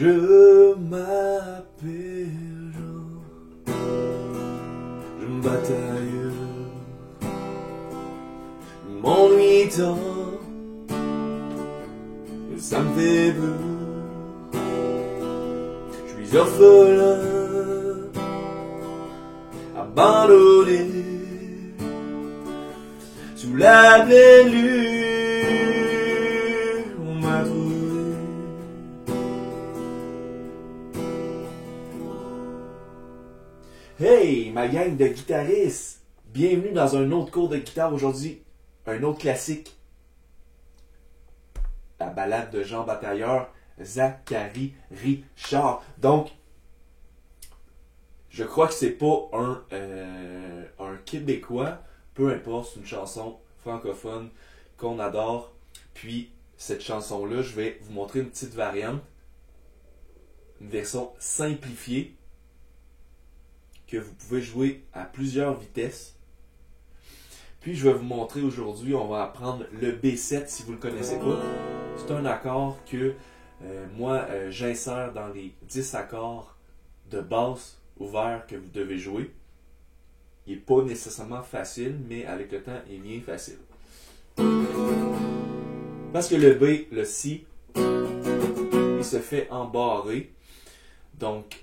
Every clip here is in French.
Je m'appelle Jean, je me bataille, je m'ennuie tant, et ça me fait peur. Je suis orphelin, abandonné, sous la pleine lune, on m'a trouvé. Hey, ma gang de guitaristes! Bienvenue dans un autre cours de guitare aujourd'hui. Un autre classique. La ballade de Jean Batailleur, Zacharie Richard. Donc, je crois que c'est pas un Québécois. Peu importe, c'est une chanson francophone qu'on adore. Puis, cette chanson-là, je vais vous montrer une petite variante. Une version simplifiée que vous pouvez jouer à plusieurs vitesses. Puis je vais vous montrer aujourd'hui, on va apprendre le B7 si vous ne le connaissez pas. C'est un accord que moi j'insère dans les 10 accords de basse ouverts que vous devez jouer. Il n'est pas nécessairement facile, mais avec le temps, il est bien facile. Parce que le B, le Si, il se fait embarrer. Donc,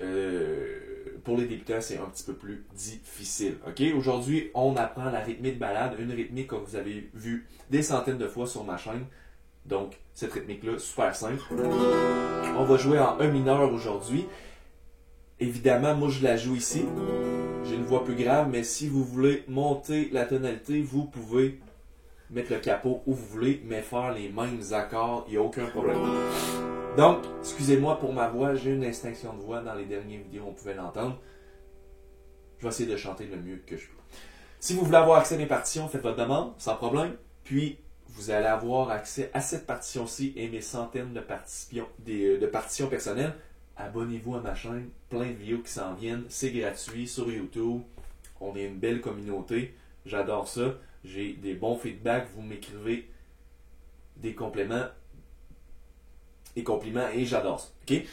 pour les débutants, c'est un petit peu plus difficile. Okay? Aujourd'hui, on apprend la rythmique balade, une rythmique que vous avez vu des centaines de fois sur ma chaîne. Donc, cette rythmique-là, super simple. On va jouer en E mineur aujourd'hui. Évidemment, moi, je la joue ici. J'ai une voix plus grave, mais si vous voulez monter la tonalité, vous pouvez mettre le capot où vous voulez, mais faire les mêmes accords, il n'y a aucun problème. Donc, excusez-moi pour ma voix, j'ai une extinction de voix dans les dernières vidéos, on pouvait l'entendre. Je vais essayer de chanter le mieux que je peux. Si vous voulez avoir accès à mes partitions, faites votre demande, sans problème. Puis, vous allez avoir accès à cette partition-ci et mes centaines de partitions personnelles. Abonnez-vous à ma chaîne, plein de vidéos qui s'en viennent. C'est gratuit sur YouTube. On est une belle communauté. J'adore ça. J'ai des bons feedbacks. Vous m'écrivez des compliments. Et j'adore ça. Okay?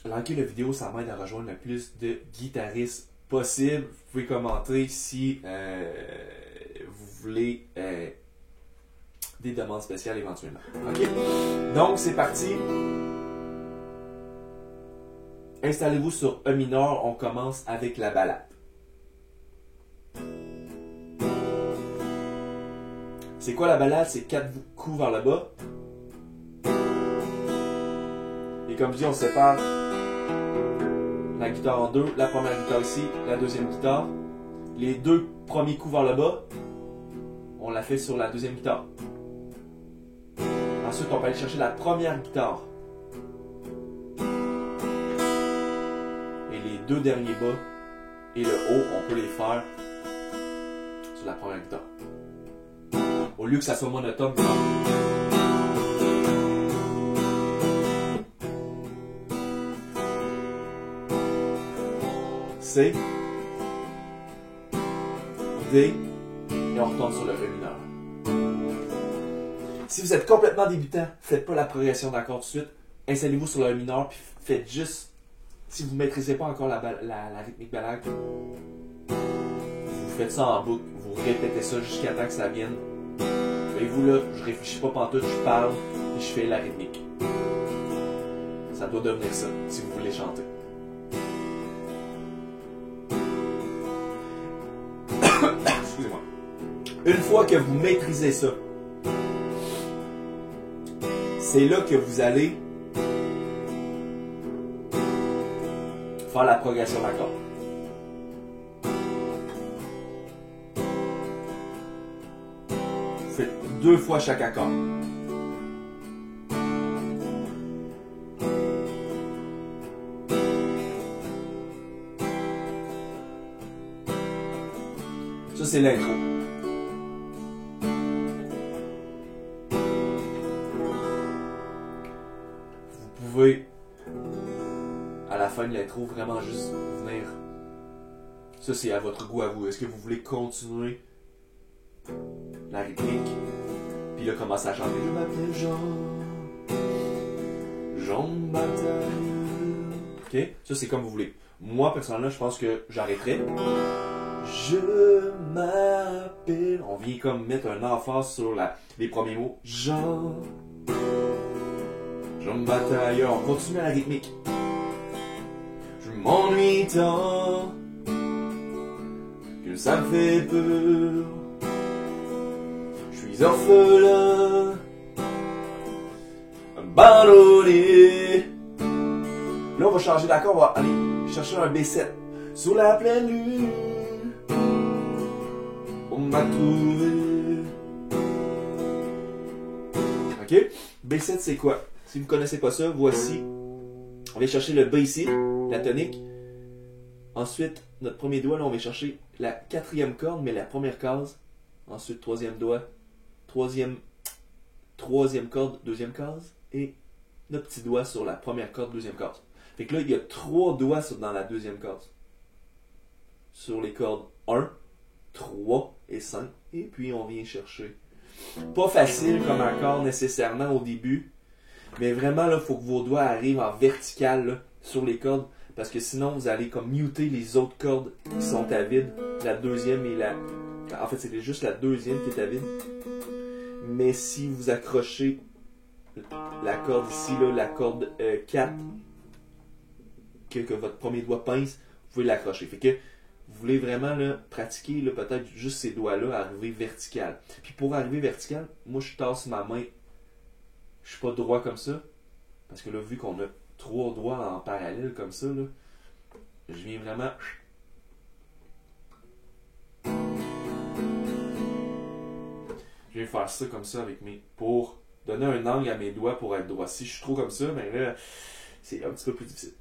Likez la vidéo, ça m'aide à rejoindre le plus de guitaristes possible. Vous pouvez commenter si vous voulez des demandes spéciales éventuellement. Okay? Donc, c'est parti. Installez-vous sur E mineur. On commence avec la ballade. C'est quoi la ballade? C'est 4 coups vers le bas. Et comme je dis, on sépare la guitare en deux. La première guitare ici, la deuxième guitare. Les 2 premiers coups vers le bas, on la fait sur la deuxième guitare. Ensuite, on va aller chercher la première guitare. Et les 2 derniers bas et le haut, on peut les faire sur la première guitare. Au lieu que ça soit monotone, C, D, et on retourne sur le E mineur. Si vous êtes complètement débutant, faites pas la progression d'accords tout de suite. Installez-vous sur le E mineur, puis faites juste, si vous ne maîtrisez pas encore la rythmique balade, vous faites ça en boucle, vous répétez ça jusqu'à temps que ça vienne. Et vous là, je réfléchis pas pantoute, je parle et je fais la rythmique. Ça doit devenir ça, si vous voulez chanter. Excusez-moi. Une fois que vous maîtrisez ça, c'est là que vous allez faire la progression d'accords. Vous faites 2 fois chaque accord. Ça, c'est l'intro. Vous pouvez, à la fin de l'intro, vraiment juste venir. Ça, c'est à votre goût à vous. Est-ce que vous voulez continuer la rythmique? Puis là, commencer à chanter. Je m'appelle Jean. Jean batailleux. Ok? Ça, c'est comme vous voulez. Moi, personnellement, je pense que j'arrêterai. Je m'appelle. On vient comme mettre un emphase sur les premiers mots. Jean batailleur. On continue à la rythmique. Je m'ennuie tant que ça me fait peur. Je suis orphelin, abandonné. Là, on va changer d'accord. On va aller chercher un B7. Sous la pleine lune, on m'a trouvé. Ok? B7, c'est quoi? Si vous ne connaissez pas ça, voici. On va chercher le B ici, la tonique. Ensuite, notre premier doigt, là, on va chercher la quatrième corde, mais la première case. Ensuite, troisième doigt, troisième corde, deuxième case. Et notre petit doigt sur la première corde, deuxième case. Fait que là, il y a 3 doigts dans la deuxième case. Sur les cordes 1, 3 et 5. Et puis, on vient chercher. Pas facile comme accord nécessairement au début. Mais vraiment, là, il faut que vos doigts arrivent en vertical là, sur les cordes. Parce que sinon, vous allez comme muter les autres cordes qui sont à vide. La deuxième et la... En fait, c'est juste la deuxième qui est à vide. Mais si vous accrochez la corde ici, là, la corde 4, que votre premier doigt pince, vous pouvez l'accrocher. Fait que vous voulez vraiment là, pratiquer là, peut-être juste ces doigts-là, arriver vertical. Puis pour arriver vertical, moi je tasse ma main. Je suis pas droit comme ça. Parce que là, vu qu'on a 3 doigts en parallèle comme ça, là, je viens vraiment... Je viens faire ça comme ça avec mes... Pour donner un angle à mes doigts pour être droit. Si je suis trop comme ça, ben là, c'est un petit peu plus difficile.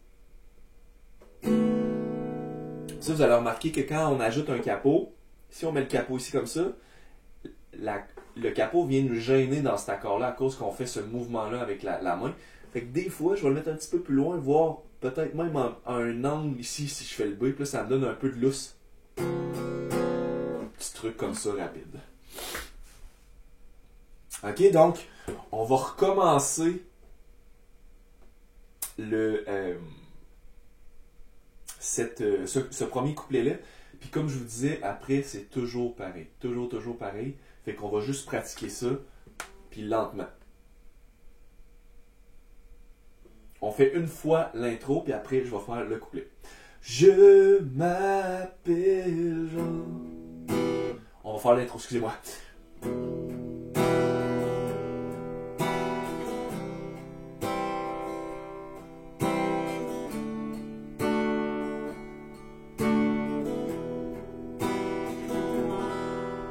Ça, vous allez remarquer que quand on ajoute un capot, si on met le capot ici comme ça, le capot vient nous gêner dans cet accord-là à cause qu'on fait ce mouvement-là avec la main. Fait que des fois, je vais le mettre un petit peu plus loin, voire peut-être même à un angle ici si je fais le B, puis là, ça me donne un peu de lousse. Petit truc comme ça rapide. Ok, donc, on va recommencer ce premier couplet-là. Puis comme je vous disais, après, c'est toujours pareil. Toujours pareil. Fait qu'on va juste pratiquer ça, puis lentement. On fait une fois l'intro, puis après, je vais faire le couplet. Je m'appelle Jean. On va faire l'intro, excusez-moi.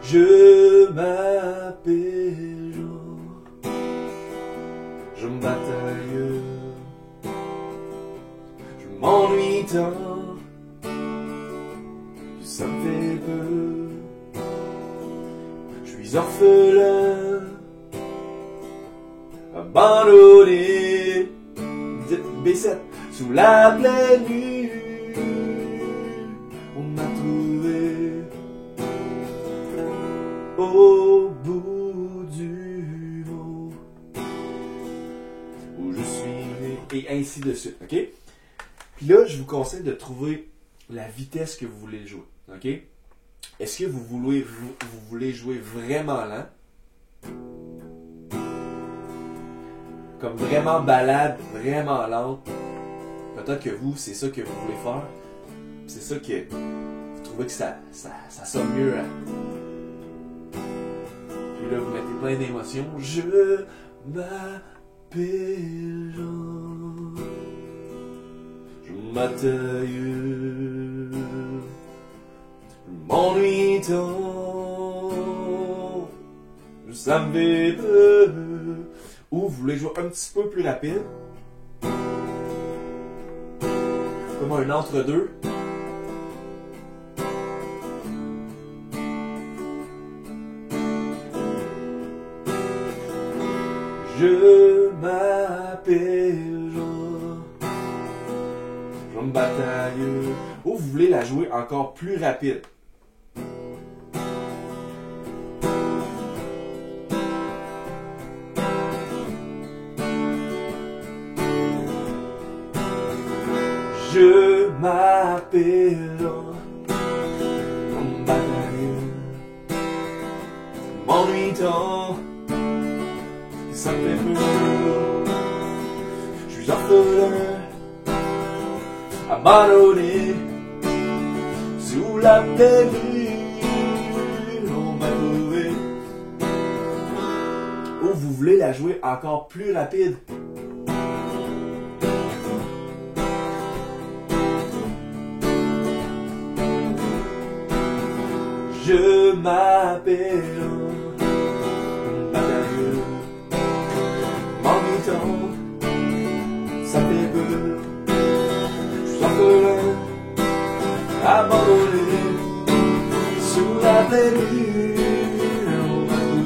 Je m'appelle Jean, je bataille, je m'ennuie tant, que ça me fait peur, je suis orphelin, abandonné, B7, sous la pleine lune, on m'a trouvé. Au bout du monde où je suis né, et ainsi de suite, ok? Puis là, je vous conseille de trouver la vitesse que vous voulez jouer, ok? Est-ce que vous voulez jouer vraiment lent? Comme vraiment balade, vraiment lente? Peut-être que vous, c'est ça que vous voulez faire. C'est ça que vous trouvez que ça sonne mieux, hein? Puis là, vous mettez plein d'émotions. Je m'appelle Jean. Je m'attaille. Je m'ennuie tant. Ça me fait peur. Ou vous voulez jouer un petit peu plus rapide. Comme un entre-deux. Je m'appelle Jean, je me bataille. Ou vous voulez la jouer encore plus rapide. m'appelle mon bataillon. M'ennuie tant, ça me fait peur. Je suis orphelin, abandonné, sous la pleine lune, on m'a trouvé. Ou vous voulez la jouer encore plus rapide? Je m'appelle un batailleur, m'ennuie tant, ça fait peur. Je suis orphelin, abandonné, sous la pleine lune, on m'a trouvé.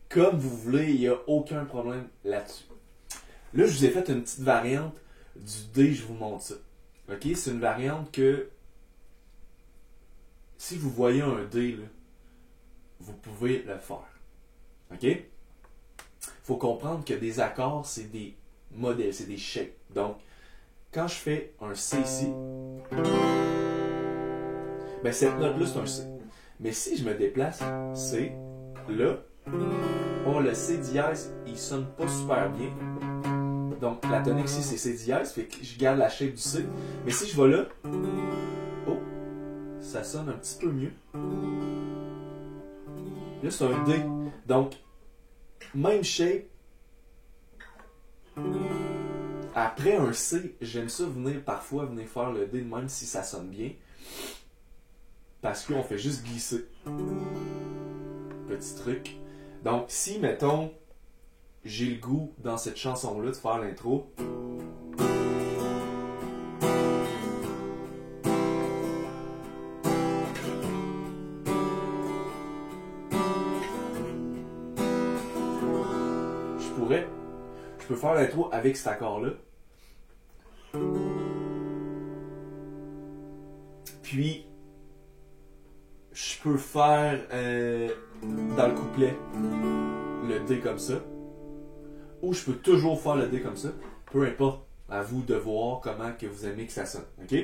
Comme vous voulez, il n'y a aucun problème là-dessus. Là, je vous ai fait une petite variante du D, je vous montre ça. Ok, c'est une variante que si vous voyez un D, là, vous pouvez le faire. Ok? Il faut comprendre que des accords, c'est des modèles, c'est des shapes. Donc, quand je fais un C ici, ben cette note-là, c'est un C. Mais si je me déplace C, là, oh, le C dièse, il sonne pas super bien. Donc, la tonique ici, c'est C dièse, fait que je garde la shape du C. Mais si je vais là, oh, ça sonne un petit peu mieux. Là, c'est un D. Donc, même shape. Après un C, j'aime ça parfois venir faire le D de même si ça sonne bien. Parce qu'on fait juste glisser. Petit truc. Donc, si, mettons, j'ai le goût dans cette chanson-là de faire l'intro. Je peux faire l'intro avec cet accord-là. Puis, je peux faire dans le couplet le D comme ça. Ou je peux toujours faire le D comme ça. Peu importe. À vous de voir comment que vous aimez que ça sonne. Ok?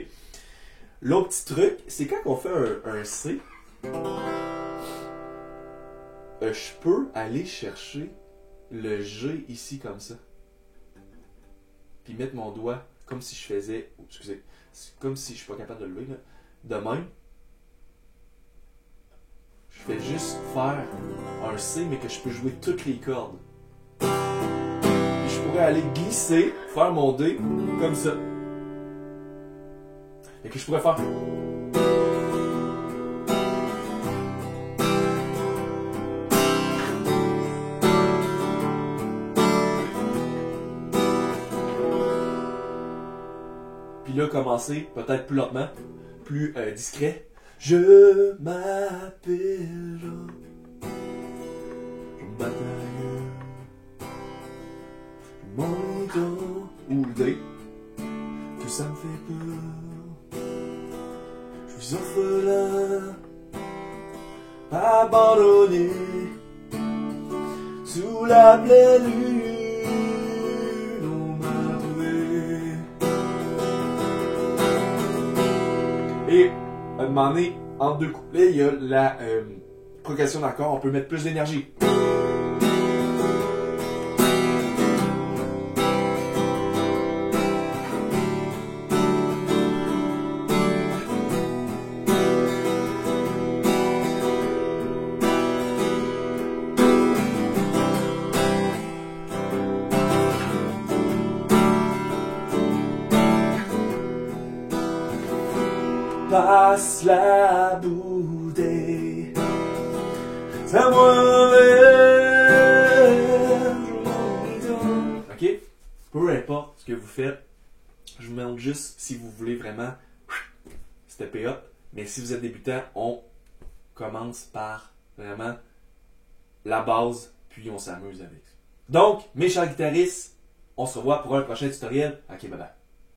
L'autre petit truc, c'est quand on fait un C, je peux aller chercher le G ici comme ça. Puis mettre mon doigt comme si je faisais. Oh, excusez. Comme si je suis pas capable de le lever. Là. De même. Je fais juste faire un C, mais que je peux jouer toutes les cordes. Puis je pourrais aller glisser, faire mon D comme ça. Et que je pourrais faire. Puis là, commencer peut-être plus lentement, plus discret. Je m'appelle un batailleur, mon idole, ou D, que ça me fait peur. Je suis orphelin, abandonné, sous la pleine lune, on m'a trouvé. Et à un moment donné, entre deux couplets, il y a la progression d'accords, on peut mettre plus d'énergie. Passe la bouteille, c'est moi. Ok? Peu importe ce que vous faites, je vous montre juste si vous voulez vraiment stepper up. Mais si vous êtes débutant, on commence par vraiment la base, puis on s'amuse avec ça. Donc, mes chers guitaristes, on se revoit pour un prochain tutoriel. Ok, bye bye.